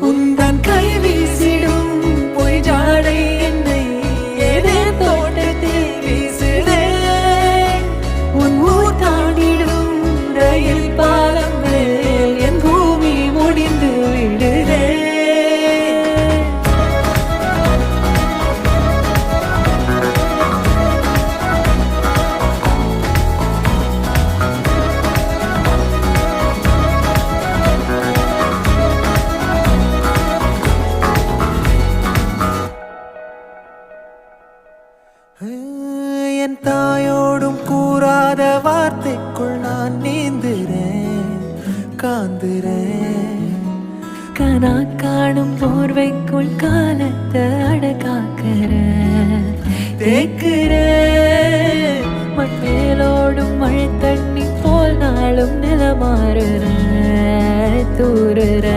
உந்தன் கை வீசிடும் பொய் ஜாடை என்னை ஏதே தோட்டத்தில் வீசுதே. உன் ஊர் தாண்டிடும் ரயில் பாலம் மேல் என் பூமி முடிந்து விடுதே. என் தாயோடும் கூறாத வார்த்தைக்குள் நான் நீந்துறேன், காந்துறேன். கனா காணும் போர்வைக்குள் காலத்தை அடக்காக்கிற தேக்குற. மண்மேலோடும் மழை தண்ணி போல் நாளும் நிலமாறுற தூறுற.